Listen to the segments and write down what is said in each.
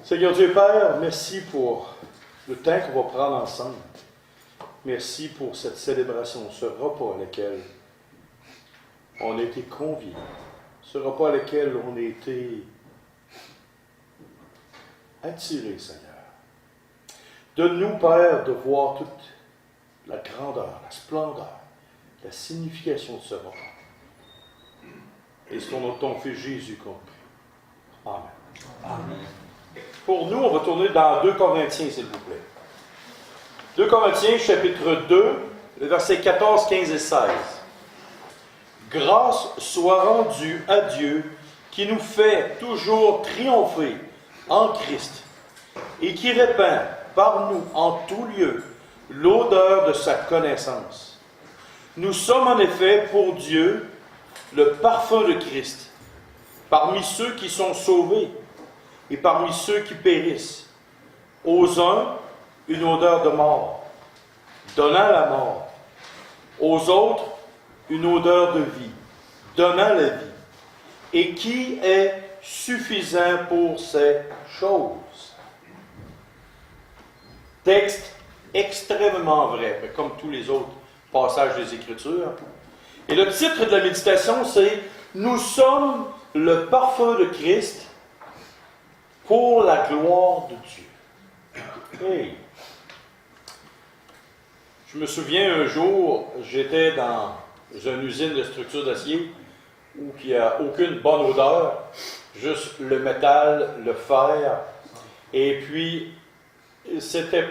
Seigneur Dieu Père, merci pour le temps qu'on va prendre ensemble. Merci pour cette célébration, ce repas à lequel on a été conviés, ce repas à lequel on a été attirés, Seigneur. Donne-nous, Père, de voir toute la grandeur, la splendeur, la signification de ce repas. Et c'est au nom de ton Fils Jésus qu'on prie. Amen. Amen. Pour nous, on va tourner dans 2 Corinthiens, s'il vous plaît. 2 Corinthiens, chapitre 2, le verset 14, 15 et 16. Grâce soit rendue à Dieu qui nous fait toujours triompher en Christ et qui répand par nous en tout lieu l'odeur de sa connaissance. Nous sommes en effet pour Dieu le parfum de Christ, parmi ceux qui sont sauvés et parmi ceux qui périssent. Aux uns, une odeur de mort, donnant la mort. Aux autres, une odeur de vie, donnant la vie. Et qui est suffisant pour ces choses? Texte extrêmement vrai, comme tous les autres passages des Écritures. Et le titre de la méditation, c'est « Nous sommes le parfum de Christ pour la gloire de Dieu ». Hey. Je me souviens un jour, j'étais dans une usine de structure d'acier où il n'y a aucune bonne odeur, juste le métal, le fer, et puis c'était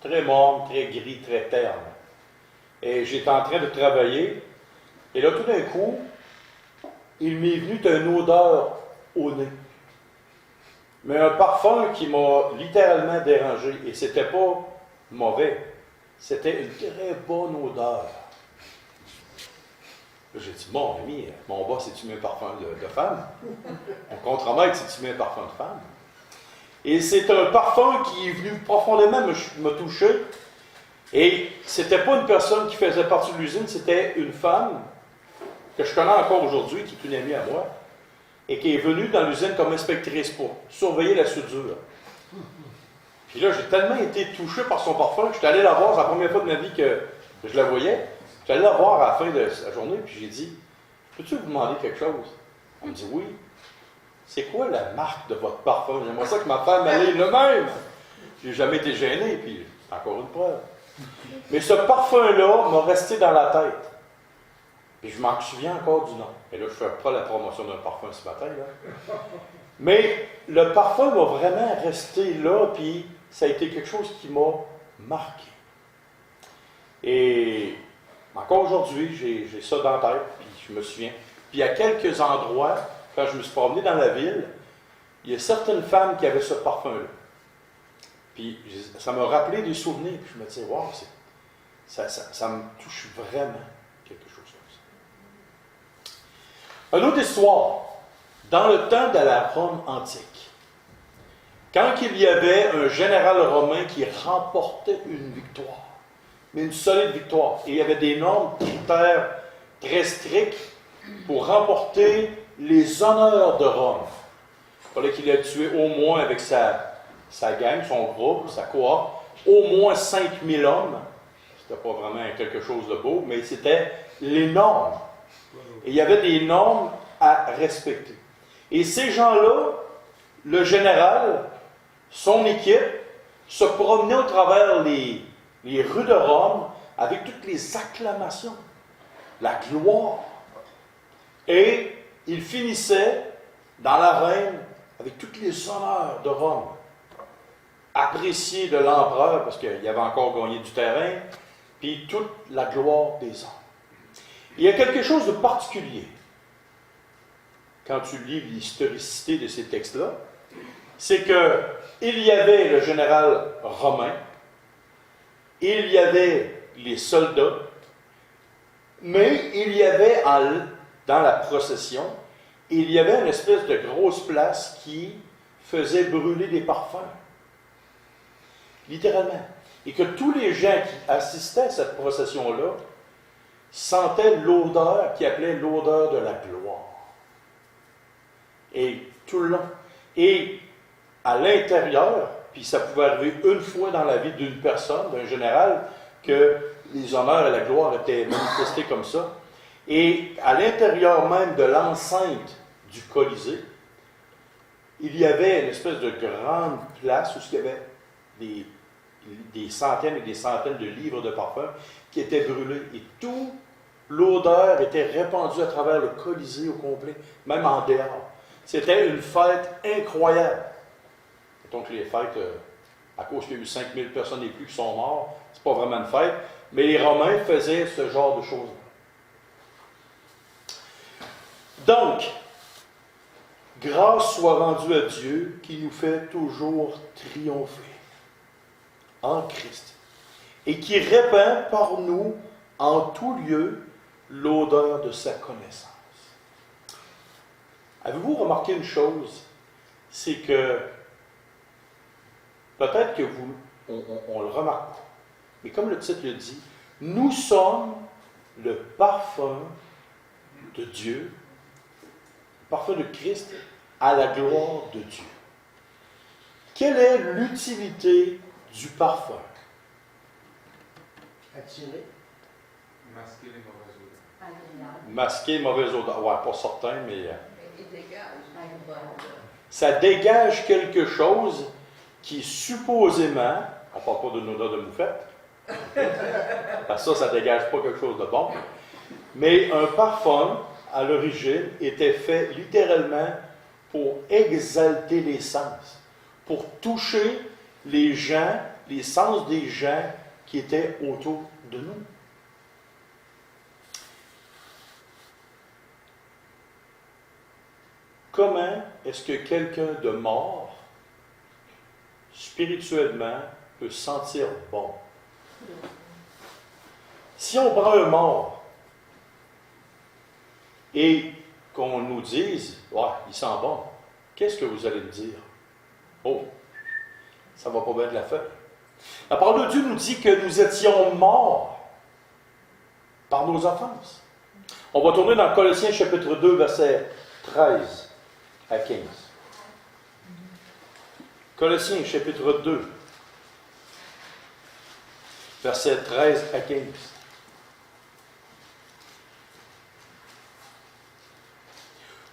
très morne, très gris, très terne. Et j'étais en train de travailler, et là tout d'un coup, il m'est venu une odeur au nez. Mais un parfum qui m'a littéralement dérangé, et c'était pas mauvais. C'était une très bonne odeur. J'ai dit, mon ami, mon boss, c'est-tu mis un parfum de femme? Mon contre-maître, c'est-tu mis un parfum de femme? Et c'est un parfum qui est venu profondément me toucher. Et c'était pas une personne qui faisait partie de l'usine, c'était une femme que je connais encore aujourd'hui, qui est une amie à moi, et qui est venue dans l'usine comme inspectrice pour surveiller la soudure. Puis là, j'ai tellement été touché par son parfum que j'étais allé la voir, c'est la première fois de ma vie que je la voyais. J'étais allé la voir à la fin de la journée, puis j'ai dit, peux-tu vous demander quelque chose? Elle me dit, oui. C'est quoi la marque de votre parfum? J'aimerais ça que ma femme allait le même. J'ai jamais été gêné, puis encore une preuve. Mais ce parfum-là m'a resté dans la tête. Puis je m'en souviens encore du nom. Et là, je ne fais pas la promotion d'un parfum ce matin, là. Mais le parfum m'a vraiment resté là, puis ça a été quelque chose qui m'a marqué. Et encore aujourd'hui, j'ai ça dans la tête, puis je me souviens. Puis à quelques endroits, quand je me suis promené dans la ville, il y a certaines femmes qui avaient ce parfum-là. Puis ça m'a rappelé des souvenirs, puis je me disais, wow, ça me touche vraiment quelque chose comme ça. Une autre histoire. Dans le temps de la Rome antique, quand il y avait un général romain qui remportait une victoire, mais une solide victoire, et il y avait des normes, critères très stricts pour remporter les honneurs de Rome. Il fallait qu'il ait tué au moins avec sa gang, son groupe, sa cohorte, au moins 5000 hommes. C'était pas vraiment quelque chose de beau, mais c'était les normes. Et il y avait des normes à respecter. Et ces gens-là, le général, son équipe, se promenaient au travers les rues de Rome avec toutes les acclamations, la gloire. Et il finissait dans l'arène avec tous les honneurs de Rome, apprécié de l'empereur, parce qu'il avait encore gagné du terrain, puis toute la gloire des hommes. Il y a quelque chose de particulier quand tu lis l'historicité de ces textes-là, c'est qu'il y avait le général romain, il y avait les soldats, mais il y avait dans la procession, il y avait une espèce de grosse place qui faisait brûler des parfums. Littéralement. Et que tous les gens qui assistaient à cette procession-là sentaient l'odeur qui appelait l'odeur de la gloire. Et tout le long. Et à l'intérieur, puis ça pouvait arriver une fois dans la vie d'une personne, d'un général, que les honneurs et la gloire étaient manifestés comme ça. Et à l'intérieur même de l'enceinte du Colisée, il y avait une espèce de grande place où il y avait des centaines et des centaines de livres de parfums qui étaient brûlés. Et toute l'odeur était répandue à travers le Colisée au complet, même en dehors. C'était une fête incroyable. Donc les fêtes, à cause qu'il y a eu 5000 personnes et plus qui sont morts, c'est pas vraiment une fête, mais les Romains faisaient ce genre de choses. Donc, grâce soit rendue à Dieu qui nous fait toujours triompher en Christ et qui répand par nous en tout lieu l'odeur de sa connaissance. Avez-vous remarqué une chose? C'est que peut-être que on le remarque pas, mais comme le titre le dit, nous sommes le parfum de Dieu, le parfum de Christ à la gloire de Dieu. Quelle est l'utilité du parfum? Attirer. Masquer les mauvaises odeurs. Agréable. Masquer mauvaise odeur. Ouais, pas certain, mais Il dégage. Agréable. ça dégage quelque chose qui supposément, on ne parle pas d'une odeur de moufette, parce que ça ne dégage pas quelque chose de bon, mais un parfum, à l'origine, était fait littéralement pour exalter les sens, pour toucher les gens, les sens des gens qui étaient autour de nous. Comment est-ce que quelqu'un de mort, spirituellement, peut sentir bon? Si on prend un mort et qu'on nous dise « Ouais, il sent bon », qu'est-ce que vous allez me dire? Oh, ça va pas bien de la feuille. La parole de Dieu nous dit que nous étions morts par nos offenses. On va tourner dans Colossiens chapitre 2, verset 13 à 15. Colossiens chapitre 2, verset 13 à 15.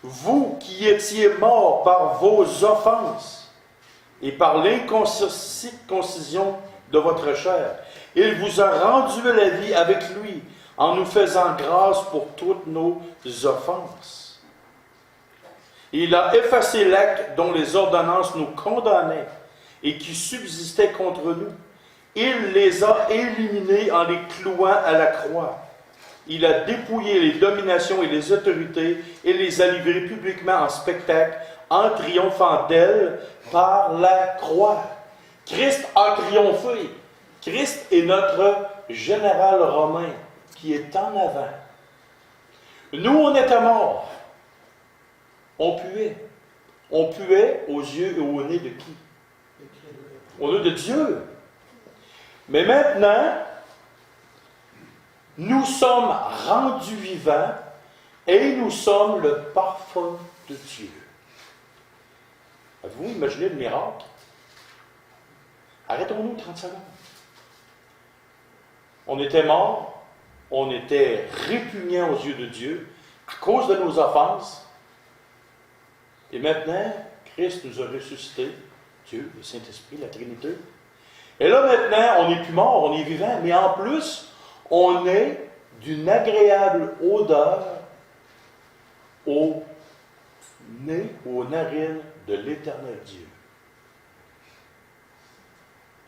Vous qui étiez morts par vos offenses et par l'inconcision de votre chair, il vous a rendu à la vie avec lui, en nous faisant grâce pour toutes nos offenses. Il a effacé l'acte dont les ordonnances nous condamnaient et qui subsistait contre nous. Il les a éliminés en les clouant à la croix. Il a dépouillé les dominations et les autorités et les a livrées publiquement en spectacle, en triomphant d'elles par la croix. Christ a triomphé. Christ est notre général romain qui est en avant. Nous, on était morts. On puait. On puait aux yeux et au nez de qui? Au nez de Dieu. Mais maintenant, nous sommes rendus vivants et nous sommes le parfum de Dieu. Avez-vous imaginé le miracle? Arrêtons-nous 30 secondes. On était morts, on était répugnants aux yeux de Dieu à cause de nos offenses. Et maintenant, Christ nous a ressuscités, Dieu, le Saint-Esprit, la Trinité. Et là maintenant, on n'est plus mort, on est vivant, mais en plus, on est d'une agréable odeur au nez, aux narines de l'Éternel Dieu.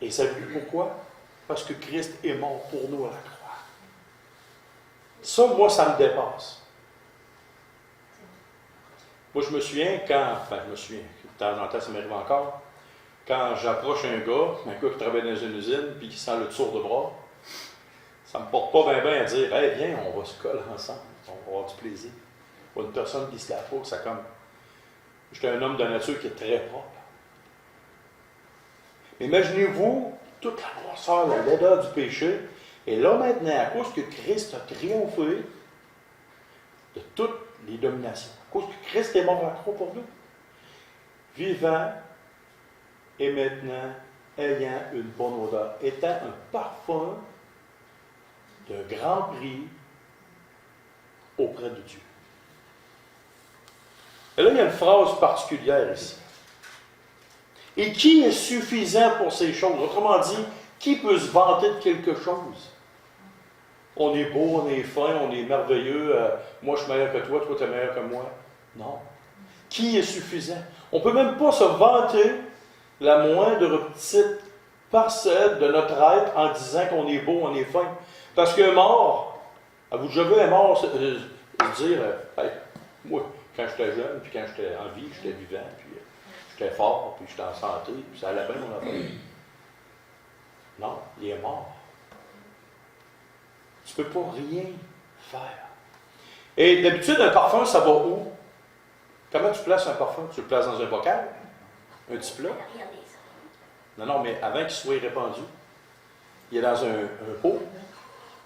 Et savez-vous pourquoi? Parce que Christ est mort pour nous à la croix. Ça, moi, ça me dépasse. Moi, je me souviens quand, de temps en temps, ça m'arrive encore, quand j'approche un gars qui travaille dans une usine, puis qui sent le tour de bras, ça ne me porte pas bien à dire « Hey, viens, on va se coller ensemble, on va avoir du plaisir. » Pour une personne qui se la peau, ça comme... J'étais un homme de nature qui est très propre. Imaginez-vous toute la grosseur, la laideur du péché, et là maintenant, à cause que Christ a triomphé de toutes les dominations, à cause que Christ est mort à la croix pour nous, vivant et maintenant ayant une bonne odeur, étant un parfum de grand prix auprès de Dieu. Et là, il y a une phrase particulière ici. Et qui est suffisant pour ces choses? Autrement dit, qui peut se vanter de quelque chose? On est beau, on est fin, on est merveilleux. Moi, je suis meilleur que toi, toi, tu es meilleur que moi. Non. Qui est suffisant? On ne peut même pas se vanter la moindre petite parcelle de notre être en disant qu'on est beau, on est fin. Parce qu'un mort, vous déjà vu un mort dire hey, moi, quand j'étais jeune, puis quand j'étais en vie, j'étais vivant, puis j'étais fort, puis j'étais en santé, puis ça allait bien mon affaire. Non, il est mort. Tu ne peux pas rien faire. Et d'habitude, un parfum, ça va où? Comment tu places un parfum? Tu le places dans un bocal? Un petit plat? Non, mais avant qu'il soit répandu, il est dans un pot,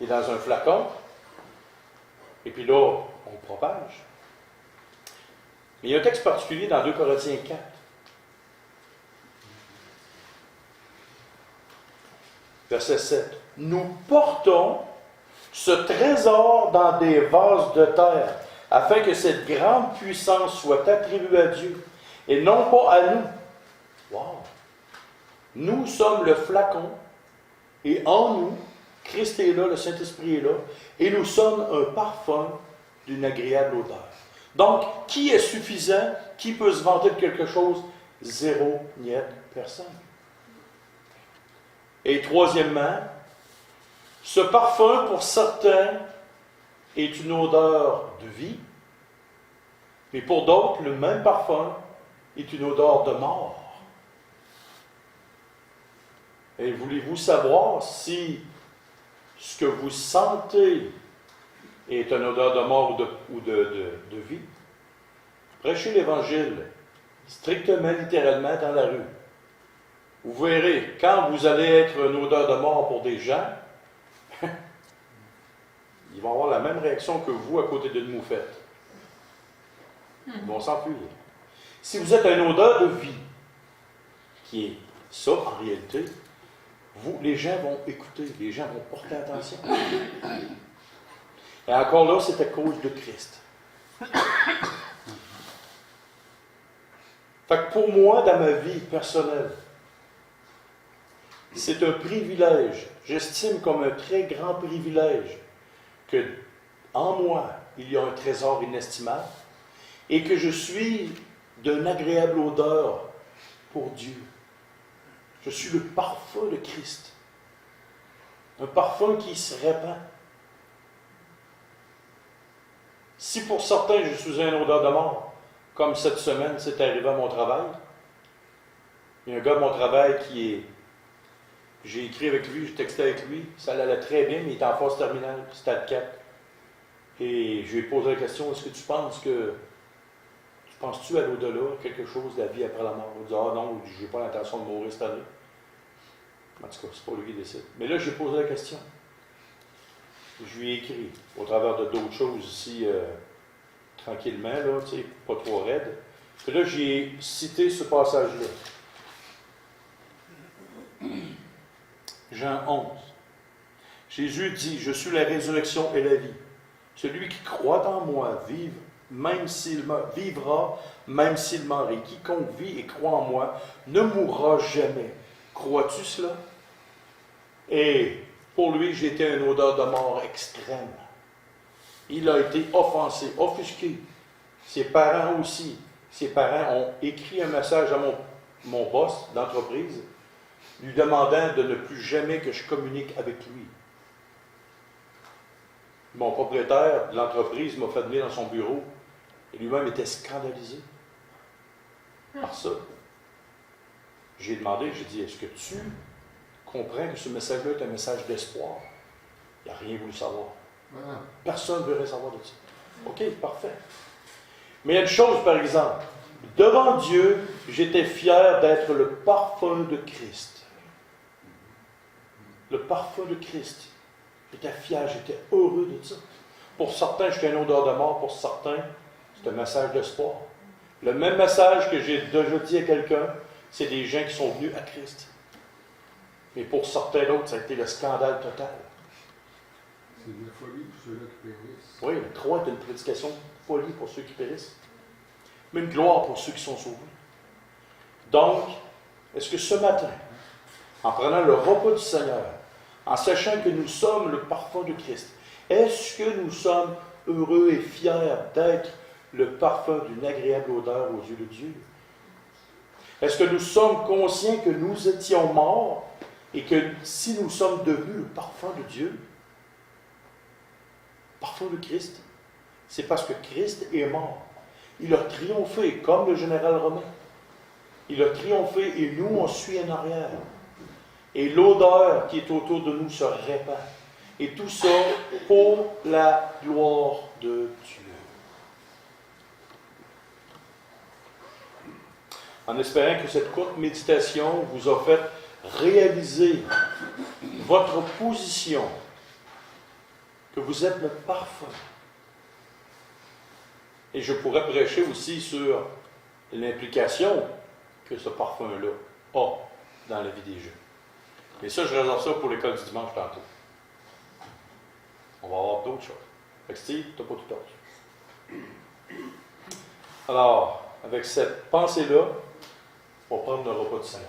il est dans un flacon, et puis là, on le propage. Mais il y a un texte particulier dans 2 Corinthiens 4. Verset 7. Nous portons ce trésor dans des vases de terre, afin que cette grande puissance soit attribuée à Dieu, et non pas à nous. Wow! Nous sommes le flacon, et en nous, Christ est là, le Saint-Esprit est là, et nous sommes un parfum d'une agréable odeur. Donc, qui est suffisant? Qui peut se vanter de quelque chose? Zéro, niet, personne. Et troisièmement, ce parfum, pour certains, est une odeur de vie, mais pour d'autres, le même parfum est une odeur de mort. Et voulez-vous savoir si ce que vous sentez est une odeur de mort ou de vie? Prêchez l'Évangile strictement, littéralement, dans la rue. Vous verrez, quand vous allez être une odeur de mort pour des gens, ils vont avoir la même réaction que vous à côté d'une moufette. Ils vont s'enfuir. Si vous êtes une odeur de vie, qui est ça en réalité, les gens vont écouter, les gens vont porter attention. Et encore là, c'est à cause de Christ. Fait que pour moi, dans ma vie personnelle, c'est un privilège, j'estime comme un très grand privilège, que en moi, il y a un trésor inestimable et que je suis d'une agréable odeur pour Dieu. Je suis le parfum de Christ. Un parfum qui se répand. Si pour certains, je suis une odeur de mort, comme cette semaine, c'est arrivé à mon travail, il y a un gars de mon travail qui est... J'ai écrit avec lui, j'ai texté avec lui, ça allait très bien, mais il est en phase terminale, stade 4. Et je lui ai posé la question, est-ce que tu penses-tu à l'au-delà, quelque chose de la vie après la mort? Il dit, ah non, je n'ai pas l'intention de mourir cette année. En tout cas, c'est pas lui qui décide. Mais là, j'ai posé la question. Je lui ai écrit, au travers de d'autres choses ici, tranquillement, là, tu sais, pas trop raide. Puis là, j'ai cité ce passage-là. Jean 11. Jésus dit, je suis la résurrection et la vie. Celui qui croit en moi vivra, même s'il meurt. Et quiconque vit et croit en moi ne mourra jamais. Crois-tu cela? Et pour lui, j'étais une odeur de mort extrême. Il a été offensé, offusqué. Ses parents aussi. Ses parents ont écrit un message à mon boss d'entreprise, lui demandant de ne plus jamais que je communique avec lui. Mon propriétaire de l'entreprise m'a fait venir dans son bureau et lui-même était scandalisé par ça. J'ai demandé, j'ai dit, est-ce que tu comprends que ce message-là est un message d'espoir? Il n'a rien voulu savoir. Personne ne voudrait savoir de ça. OK, parfait. Mais il y a une chose, par exemple. Devant Dieu, j'étais fier d'être le parfum de Christ. Le parfum de Christ. J'étais fier, j'étais heureux de ça. Pour certains, j'étais une odeur de mort. Pour certains, c'est un message d'espoir. Le même message que j'ai déjà dit à quelqu'un, c'est des gens qui sont venus à Christ. Mais pour certains d'autres, ça a été le scandale total. C'est de la folie pour ceux-là qui périssent. Oui, le 3 est une prédication de folie pour ceux qui périssent, mais une gloire pour ceux qui sont sauvés. Donc, est-ce que ce matin, en prenant le repas du Seigneur, en sachant que nous sommes le parfum de Christ, est-ce que nous sommes heureux et fiers d'être le parfum d'une agréable odeur aux yeux de Dieu? Est-ce que nous sommes conscients que nous étions morts et que si nous sommes devenus le parfum de Dieu, parfum de Christ, c'est parce que Christ est mort. Il a triomphé comme le général romain. Il a triomphé et nous, on suit en arrière. Et l'odeur qui est autour de nous se répand. Et tout ça pour la gloire de Dieu. En espérant que cette courte méditation vous a fait réaliser votre position, que vous êtes le parfum. Et je pourrais prêcher aussi sur l'implication que ce parfum-là a dans la vie des jeunes. Mais ça, je réserve ça pour l'école du dimanche tantôt. On va avoir d'autres choses. Fait que Steve, tu n'as pas tout tort. Alors, avec cette pensée-là, on va prendre le repas du Seigneur.